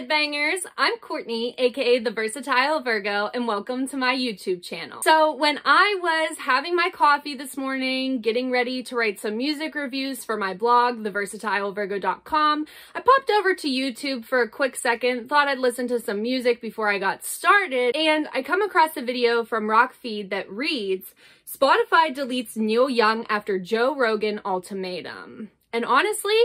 headbangers, I'm Courtney, aka the Versatile Virgo, and welcome to my YouTube channel. So when I was having my coffee this morning, getting ready to write some music reviews for my blog, theversatilevirgo.com, I popped over to YouTube for a quick second, thought I'd listen to some music before I got started, and I come across a video from RockFeed that reads, Spotify deletes Neil Young after Joe Rogan ultimatum. And honestly,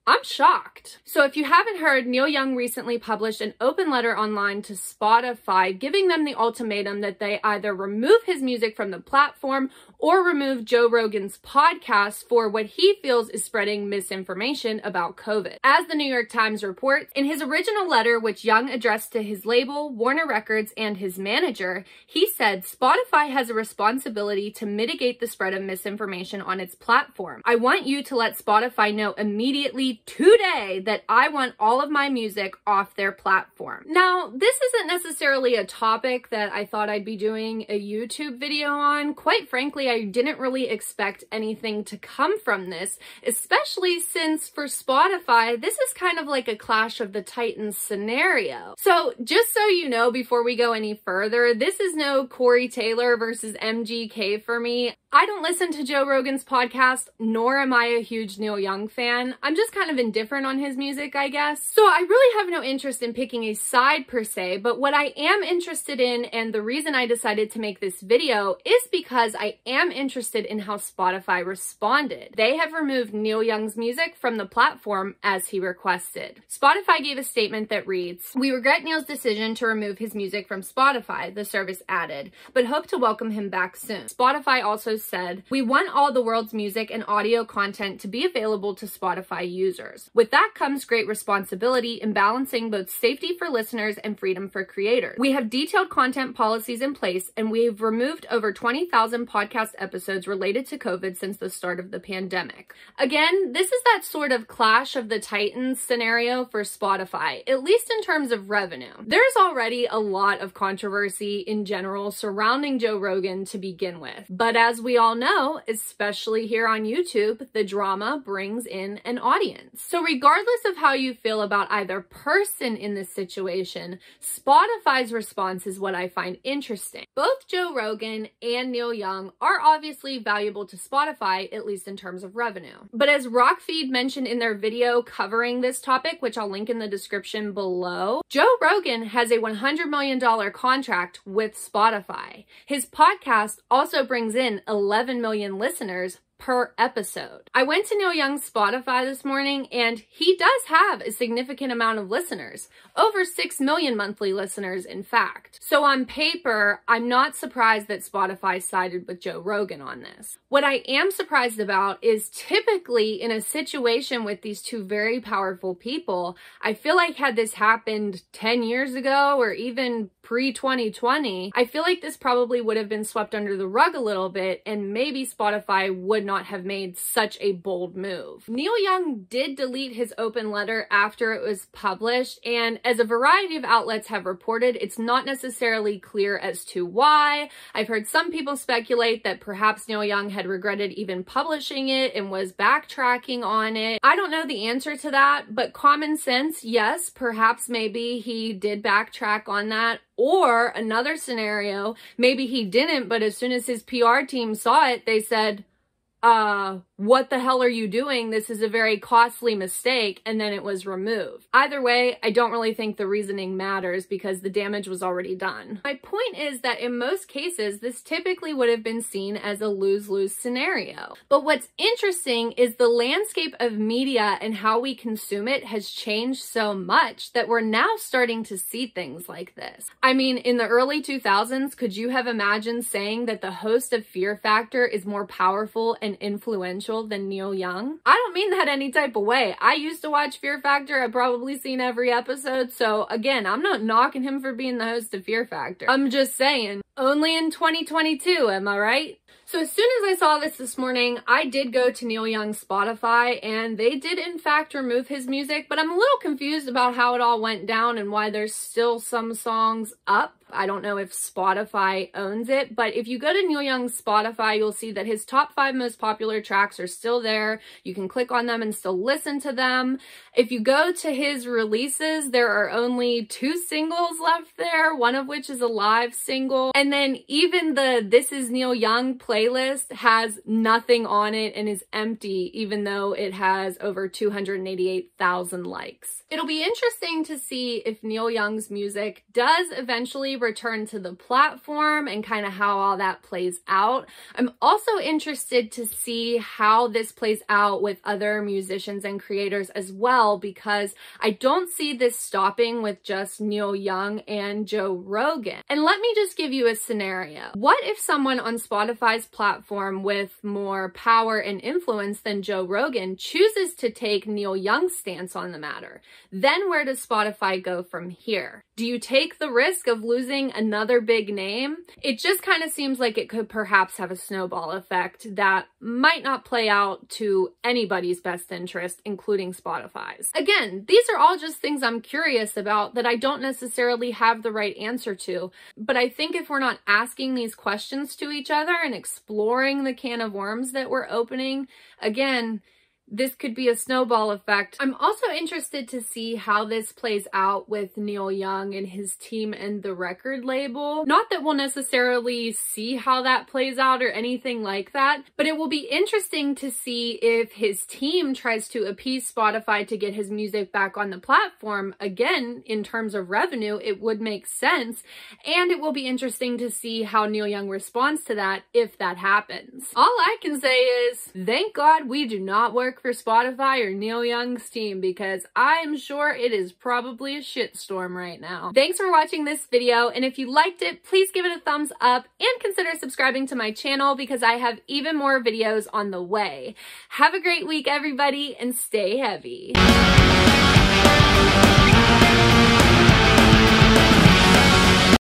I'm shocked. So if you haven't heard, Neil Young recently published an open letter online to Spotify giving them the ultimatum that they either remove his music from the platform or remove Joe Rogan's podcast for what he feels is spreading misinformation about COVID. As the New York Times reports, in his original letter, which Young addressed to his label, Warner Records, and his manager, he said, Spotify has a responsibility to mitigate the spread of misinformation on its platform. I want you to let Spotify know immediately today that I want all of my music off their platform. Now, this isn't necessarily a topic that I thought I'd be doing a YouTube video on. Quite frankly, I didn't really expect anything to come from this, especially since for Spotify, this is kind of like a Clash of the Titans scenario. So just so you know, before we go any further, this is no Corey Taylor versus MGK for me. I don't listen to Joe Rogan's podcast, nor am I a huge Neil Young fan. I'm just kind of indifferent on his music, I guess. So I really have no interest in picking a side per se, but what I am interested in, and the reason I decided to make this video, is because I am interested in how Spotify responded. They have removed Neil Young's music from the platform as he requested. Spotify gave a statement that reads, "We regret Neil's decision to remove his music from Spotify," the service added, "but hope to welcome him back soon." Spotify also said, "We want all the world's music and audio content to be available to Spotify users. With that comes great responsibility in balancing both safety for listeners and freedom for creators. We have detailed content policies in place, and we've removed over 20,000 podcast episodes related to COVID since the start of the pandemic." Again, this is that sort of Clash of the Titans scenario for Spotify, at least in terms of revenue. There's already a lot of controversy in general surrounding Joe Rogan to begin with, but as we all know, especially here on YouTube, the drama brings in an audience. So regardless of how you feel about either person in this situation, Spotify's response is what I find interesting. Both Joe Rogan and Neil Young are obviously valuable to Spotify, at least in terms of revenue. But as RockFeed mentioned in their video covering this topic, which I'll link in the description below, Joe Rogan has a $100 million contract with Spotify. His podcast also brings in 11 million listeners per episode. I went to Neil Young's Spotify this morning, and he does have a significant amount of listeners. Over 6 million monthly listeners, in fact. So on paper, I'm not surprised that Spotify sided with Joe Rogan on this. What I am surprised about is typically in a situation with these two very powerful people, I feel like had this happened 10 years ago or even pre-2020, I feel like this probably would have been swept under the rug a little bit, and maybe Spotify would not have made such a bold move. Neil Young did delete his open letter after it was published, and as a variety of outlets have reported, it's not necessarily clear as to why. I've heard some people speculate that perhaps Neil Young had regretted even publishing it and was backtracking on it. I don't know the answer to that, but common sense, yes, perhaps maybe he did backtrack on that. Or another scenario, maybe he didn't, but as soon as his PR team saw it, they said, what the hell are you doing? This is a very costly mistake, and then it was removed. Either way, I don't really think the reasoning matters because the damage was already done. My point is that in most cases, this typically would have been seen as a lose-lose scenario. But what's interesting is the landscape of media and how we consume it has changed so much that we're now starting to see things like this. I mean, in the early 2000s, could you have imagined saying that the host of Fear Factor is more powerful and influential than Neil Young? I don't mean that any type of way. I used to watch Fear Factor. I've probably seen every episode. So again, I'm not knocking him for being the host of Fear Factor. I'm just saying, only in 2022, am I right? So as soon as I saw this morning, I did go to Neil Young's Spotify, and they did in fact remove his music, but I'm a little confused about how it all went down and why there's still some songs up. I don't know if Spotify owns it, but if you go to Neil Young's Spotify, you'll see that his top 5 most popular tracks are still there. You can click on them and still listen to them. If you go to his releases, there are only 2 singles left there, one of which is a live single. And then even the This Is Neil Young playlist has nothing on it and is empty, even though it has over 288,000 likes. It'll be interesting to see if Neil Young's music does eventually return to the platform and kind of how all that plays out. I'm also interested to see how this plays out with other musicians and creators as well, because I don't see this stopping with just Neil Young and Joe Rogan. And let me just give you a scenario. What if someone on Spotify's platform with more power and influence than Joe Rogan chooses to take Neil Young's stance on the matter? Then where does Spotify go from here? Do you take the risk of losing another big name? It just kind of seems like it could perhaps have a snowball effect that might not play out to anybody's best interest, including Spotify's. Again, these are all just things I'm curious about that I don't necessarily have the right answer to, but I think if we're not asking these questions to each other and exploring the can of worms that we're opening, again, this could be a snowball effect. I'm also interested to see how this plays out with Neil Young and his team and the record label. Not that we'll necessarily see how that plays out or anything like that, but it will be interesting to see if his team tries to appease Spotify to get his music back on the platform. Again, in terms of revenue, it would make sense, and it will be interesting to see how Neil Young responds to that if that happens. All I can say is, thank God we do not work for Spotify or Neil Young's team, because I am sure it is probably a shitstorm right now. Thanks for watching this video, and if you liked it, please give it a thumbs up and consider subscribing to my channel because I have even more videos on the way. Have a great week, everybody, and stay heavy.